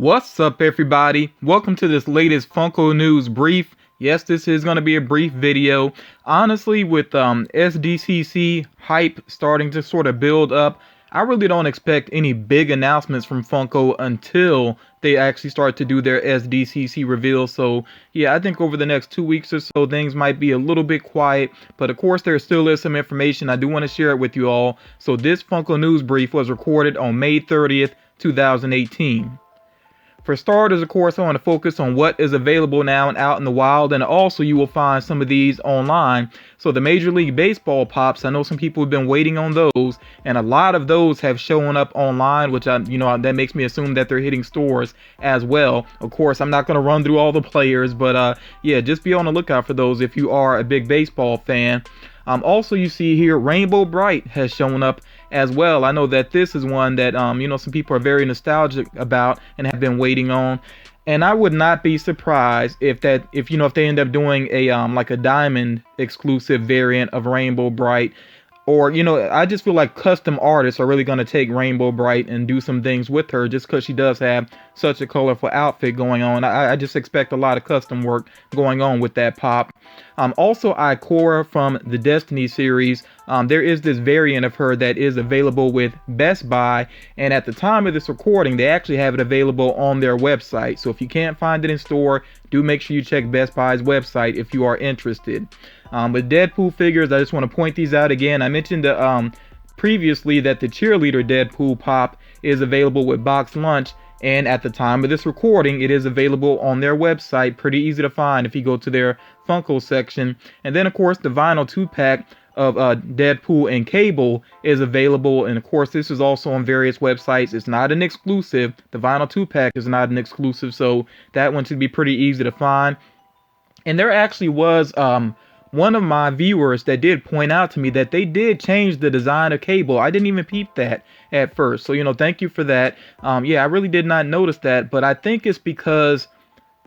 What's up, everybody? Welcome to this latest Funko news brief. Yes, this is going to be a brief video. Honestly, with SDCC hype starting to sort of build up, I really don't expect any big announcements from Funko until they actually start to do their SDCC reveal. So yeah, I think over the next 2 weeks or so, things might be a little bit quiet. But of course, there still is some information. I do want to share it with you all. So this Funko news brief was recorded on May 30th, 2018. For starters, of course, I want to focus on what is available now and out in the wild, and also you will find some of these online. So the Major League Baseball pops, I know some people have been waiting on those, and a lot of those have shown up online, which that makes me assume that they're hitting stores as well. Of course, I'm not going to run through all the players, but yeah, just be on the lookout for those if you are a big baseball fan. Also, you see here, Rainbow Brite has shown up as well. I know that this is one that some people are very nostalgic about and have been waiting on. And I would not be surprised if they end up doing a like a diamond exclusive variant of Rainbow Brite. Or, I just feel like custom artists are really going to take Rainbow Brite and do some things with her just because she does have such a colorful outfit going on. I just expect a lot of custom work going on with that pop. Also, Ikora from the Destiny series, there is this variant of her that is available with Best Buy. And at the time of this recording, they actually have it available on their website. So if you can't find it in store, do make sure you check Best Buy's website if you are interested. With Deadpool figures, I just want to point these out again. I mentioned previously that the cheerleader Deadpool pop is available with box lunch, and at the time of this recording, it is available on their website. Pretty easy to find if you go to their Funko section. And then, of course, the vinyl 2-pack of Deadpool and Cable is available, and of course, this is also on various websites. It's not an exclusive. The vinyl 2-pack is not an exclusive, so that one should be pretty easy to find. And there actually was one of my viewers that did point out to me that they did change the design of Cable. I didn't even peep that at first. So, thank you for that. Yeah, I really did not notice that, but I think it's because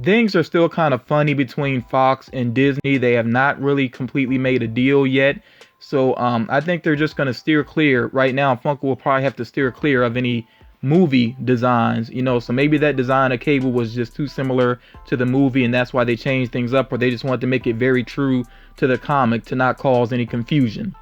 things are still kind of funny between Fox and Disney. They have not really completely made a deal yet. So, I think they're just going to steer clear. Right now, Funko will probably have to steer clear of any movie designs, so maybe that design of Cable was just too similar to the movie, and that's why they changed things up, or they just wanted to make it very true to the comic to not cause any confusion.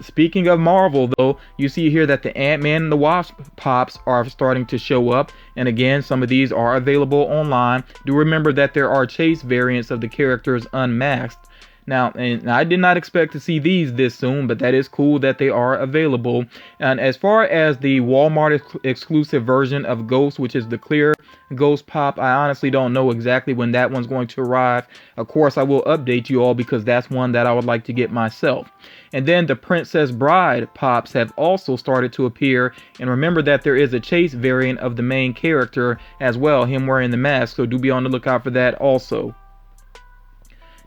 Speaking of Marvel, though, you see here that the Ant-Man and the Wasp pops are starting to show up, and again, some of these are available online. Do remember that there are chase variants of the characters unmasked. Now, and I did not expect to see these this soon, but that is cool that they are available. And as far as the Walmart exclusive version of Ghost, which is the clear Ghost pop, I honestly don't know exactly when that one's going to arrive. Of course, I will update you all because that's one that I would like to get myself. And then the Princess Bride pops have also started to appear. And remember that there is a chase variant of the main character as well, him wearing the mask. So do be on the lookout for that also.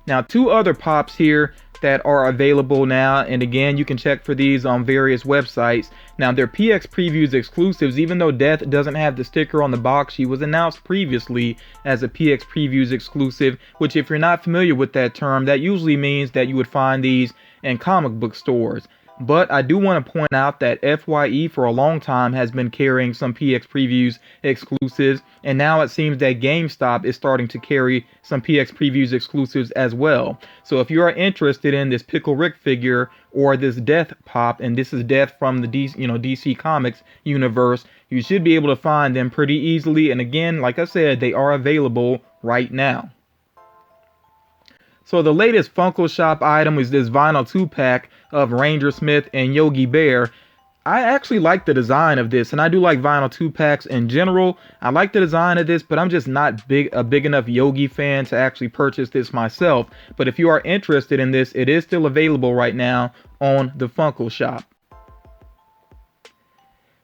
Now, two other pops here that are available now, and again, you can check for these on various websites. Now, they're PX Previews exclusives. Even though Death doesn't have the sticker on the box, she was announced previously as a PX Previews exclusive, which, if you're not familiar with that term, that usually means that you would find these in comic book stores. But I do want to point out that FYE for a long time has been carrying some PX Previews exclusives, and now it seems that GameStop is starting to carry some PX Previews exclusives as well. So if you are interested in this Pickle Rick figure or this Death pop, and this is Death from the DC Comics universe, you should be able to find them pretty easily. And again, like I said, they are available right now. So the latest Funko Shop item is this vinyl 2-pack of Ranger Smith and Yogi Bear. I actually like the design of this, and I do like vinyl 2-packs in general. I like the design of this, but I'm just not a big enough Yogi fan to actually purchase this myself. But if you are interested in this, it is still available right now on the Funko Shop.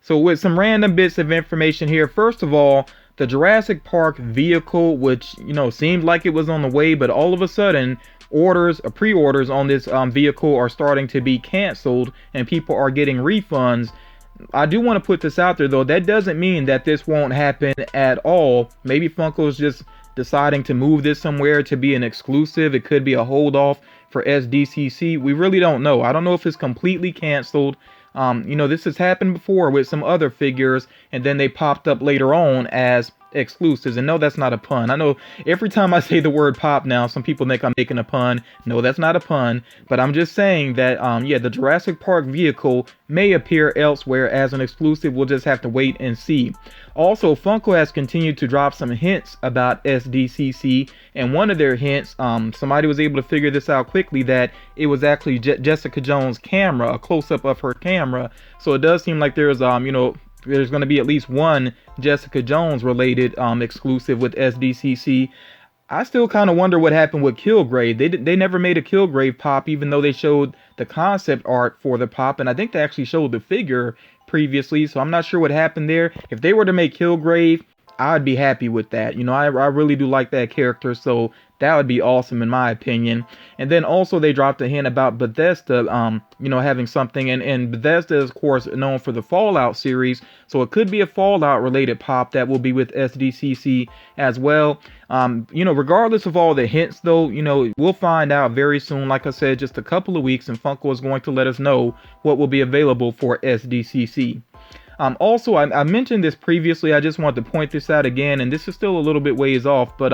So with some random bits of information here, first of all, the Jurassic Park vehicle, which, seemed like it was on the way, but all of a sudden, pre-orders on this vehicle are starting to be canceled and people are getting refunds. I do want to put this out there, though. That doesn't mean that this won't happen at all. Maybe Funko's just deciding to move this somewhere to be an exclusive. It could be a hold off for SDCC. We really don't know. I don't know if it's completely canceled. This has happened before with some other figures, and then they popped up later on as exclusives. And no, that's not a pun. I know every time I say the word pop now, some people think I'm making a pun. No, that's not a pun. But I'm just saying that, yeah, the Jurassic Park vehicle may appear elsewhere as an exclusive. We'll just have to wait and see. Also, Funko has continued to drop some hints about SDCC, and one of their hints, somebody was able to figure this out quickly, that it was actually Jessica Jones' camera, a close-up of her camera. So it does seem like there's, there's going to be at least one Jessica Jones related exclusive with SDCC. I still kind of wonder what happened with Kilgrave. They never made a Kilgrave pop, even though they showed the concept art for the pop, and I think they actually showed the figure previously, so I'm not sure what happened there. If they were to make Kilgrave, I'd be happy with that. I really do like that character, so that would be awesome in my opinion. And then also they dropped a hint about Bethesda, having something, and Bethesda is of course known for the Fallout series, so it could be a Fallout related pop that will be with SDCC as well. Regardless of all the hints though, we'll find out very soon. Like I said, just a couple of weeks, and Funko is going to let us know what will be available for SDCC. Also, I mentioned this previously. I just want to point this out again, and this is still a little bit ways off, but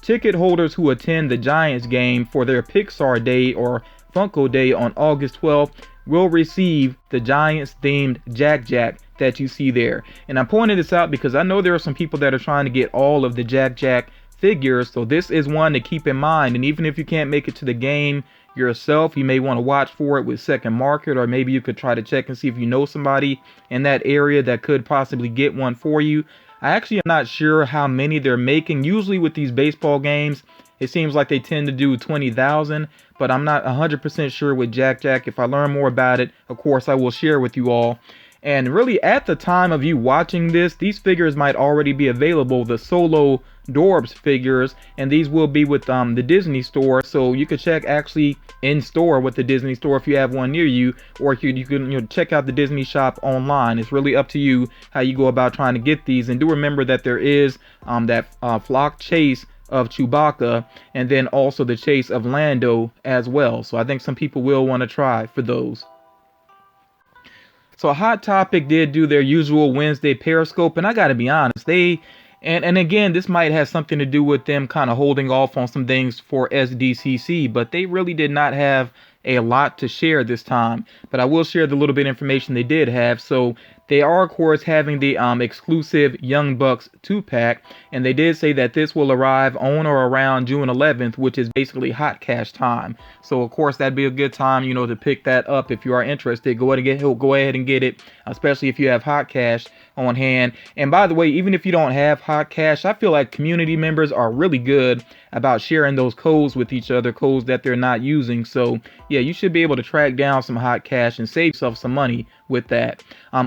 ticket holders who attend the Giants game for their Pixar Day or Funko Day on August 12th will receive the Giants themed Jack Jack that you see there. And I'm pointing this out because I know there are some people that are trying to get all of the Jack Jack figures, so this is one to keep in mind. And even if you can't make it to the game yourself, you may want to watch for it with Second Market, or maybe you could try to check and see if you know somebody in that area that could possibly get one for you. I actually am not sure how many they're making. Usually with these baseball games, it seems like they tend to do 20,000, but I'm not 100% sure with Jack Jack. If I learn more about it, of course, I will share with you all. And really, at the time of you watching this, these figures might already be available, the Solo Dorbs figures, and these will be with the Disney store, so you could check actually in store with the Disney store if you have one near you, or you can check out the Disney shop online. It's really up to you how you go about trying to get these. And do remember that there is that flock chase of Chewbacca, and then also the chase of Lando as well, so I think some people will want to try for those. So Hot Topic did do their usual Wednesday Periscope, and I gotta be honest, and again, this might have something to do with them kind of holding off on some things for SDCC, but they really did not have a lot to share this time. But I will share the little bit of information they did have. So they are, of course, having the exclusive Young Bucks 2-pack, and they did say that this will arrive on or around June 11th, which is basically hot cash time. So, of course, that'd be a good time, to pick that up if you are interested. Go ahead and get it, especially if you have hot cash on hand. And by the way, even if you don't have hot cash, I feel like community members are really good about sharing those codes with each other, codes that they're not using. So yeah, you should be able to track down some hot cash and save yourself some money with that.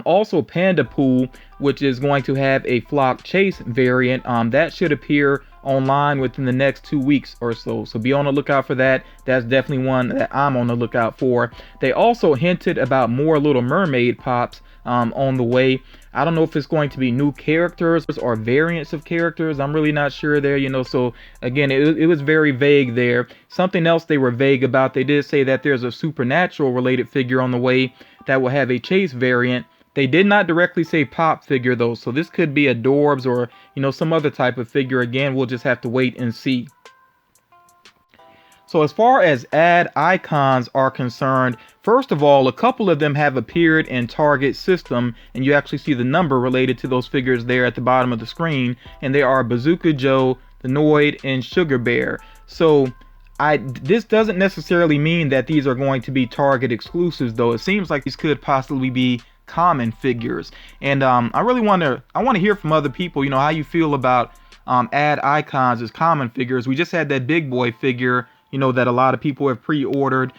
Also Panda Pool, which is going to have a flock chase variant, that should appear online within the next 2 weeks or so. So be on the lookout for that. That's definitely one that I'm on the lookout for. They also hinted about more Little Mermaid pops on the way. I don't know if it's going to be new characters or variants of characters. I'm really not sure there, so again, it was very vague there. Something else they were vague about, they did say that there's a supernatural related figure on the way that will have a chase variant. They did not directly say pop figure though, so this could be a Dorbs or some other type of figure. Again, we'll just have to wait and see. So as far as ad icons are concerned, first of all, a couple of them have appeared in Target system, and you actually see the number related to those figures there at the bottom of the screen, and they are Bazooka Joe, the Noid, and Sugar Bear. So this doesn't necessarily mean that these are going to be Target exclusives, though. It seems like these could possibly be common figures, and I want to hear from other people, how you feel about ad icons as common figures. We just had that Big Boy figure, that a lot of people have pre-ordered,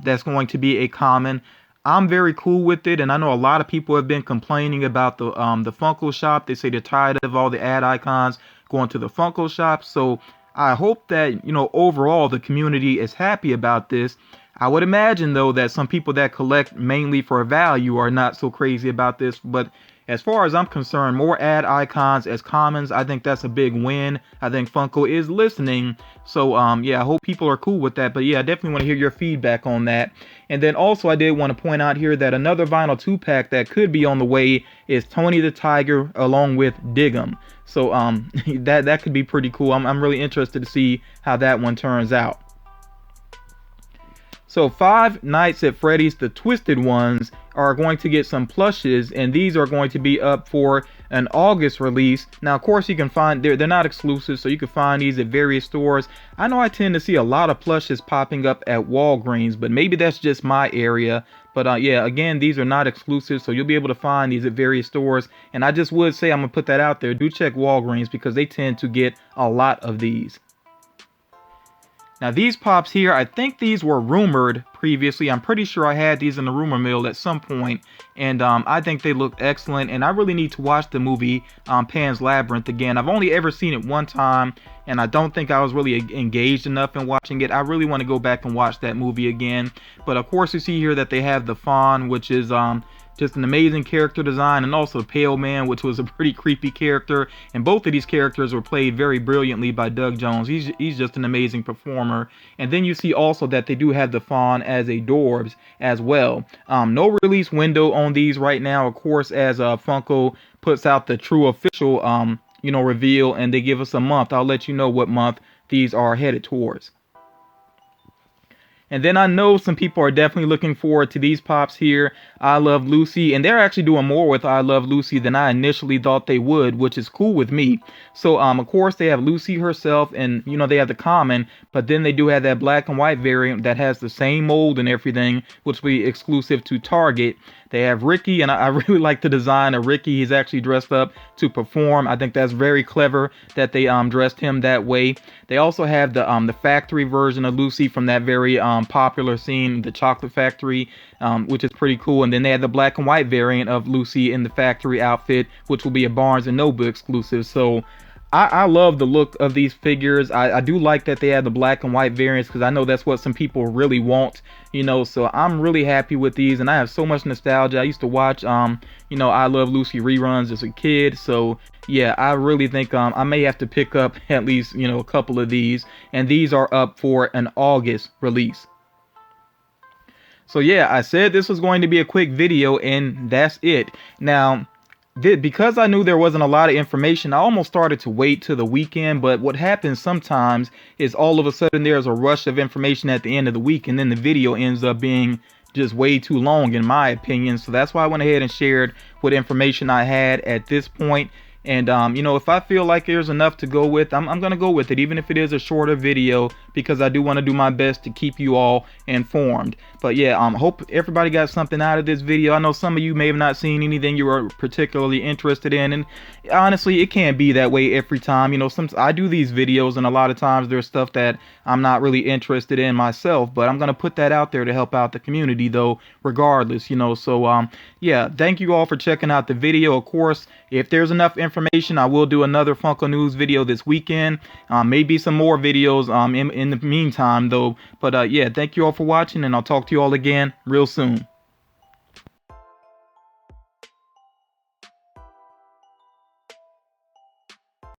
that's going to be a common. I'm very cool with it, and I know a lot of people have been complaining about the Funko shop. They say they're tired of all the ad icons going to the Funko shop. So I hope that, overall the community is happy about this. I would imagine, though, that some people that collect mainly for value are not so crazy about this, but as far as I'm concerned, more ad icons as commons, I think that's a big win. I think Funko is listening. So yeah, I hope people are cool with that. But yeah, I definitely want to hear your feedback on that. And then also I did want to point out here that another vinyl 2-pack that could be on the way is Tony the Tiger along with Diggum. So that could be pretty cool. I'm really interested to see how that one turns out. So Five Nights at Freddy's, the Twisted Ones, are going to get some plushes, and these are going to be up for an August release. Now, of course, you can find, they're not exclusive, so you can find these at various stores. I know I tend to see a lot of plushes popping up at Walgreens, but maybe that's just my area. But yeah, again, these are not exclusive, so you'll be able to find these at various stores. And I just would say, I'm going to put that out there. Do check Walgreens because they tend to get a lot of these. Now these pops here, I think these were rumored previously. I'm pretty sure I had these in the rumor mill at some point, and I think they look excellent, and I really need to watch the movie Pan's Labyrinth again. I've only ever seen it one time, and I don't think I was really engaged enough in watching it. I really want to go back and watch that movie again. But of course you see here that they have the Fawn, which is just an amazing character design, and also Pale Man, which was a pretty creepy character. And both of these characters were played very brilliantly by Doug Jones. He's just an amazing performer. And then you see also that they do have the Fawn as a Dorbs as well. No release window on these right now, of course, as Funko puts out the true official reveal, and they give us a month. I'll let you know what month these are headed towards. And then I know some people are definitely looking forward to these pops here, I Love Lucy, and they're actually doing more with I Love Lucy than I initially thought they would, which is cool with me. So of course they have Lucy herself, and they have the common, but then they do have that black and white variant that has the same mold and everything, which will be exclusive to Target. They have Ricky, and I really like the design of Ricky. He's actually dressed up to perform. I think that's very clever that they dressed him that way. They also have the factory version of Lucy from that very popular scene, the Chocolate Factory, which is pretty cool. And then they have the black and white variant of Lucy in the factory outfit, which will be a Barnes & Noble exclusive. So I love the look of these figures. I do like that they have the black and white variants, because I know that's what some people really want, so I'm really happy with these, and I have so much nostalgia. I used to watch I Love Lucy reruns as a kid, so yeah, I really think I may have to pick up at least a couple of these, and these are up for an August release. So yeah, I said this was going to be a quick video, and that's it. Now, because I knew there wasn't a lot of information, I almost started to wait till the weekend. But what happens sometimes is all of a sudden there's a rush of information at the end of the week, and then the video ends up being just way too long, in my opinion. So that's why I went ahead and shared what information I had at this point. And if I feel like there's enough to go with, I'm gonna go with it, even if it is a shorter video, because I do want to do my best to keep you all informed. But yeah, hope everybody got something out of this video. I know some of you may have not seen anything you were particularly interested in, and honestly, it can't be that way every time. I do these videos, and a lot of times there's stuff that I'm not really interested in myself, but I'm gonna put that out there to help out the community, though, regardless. So yeah, thank you all for checking out the video. Of course, if there's enough information, I will do another Funko News video this weekend. Maybe some more videos in the meantime, though. But yeah, thank you all for watching, and I'll talk to you all again real soon.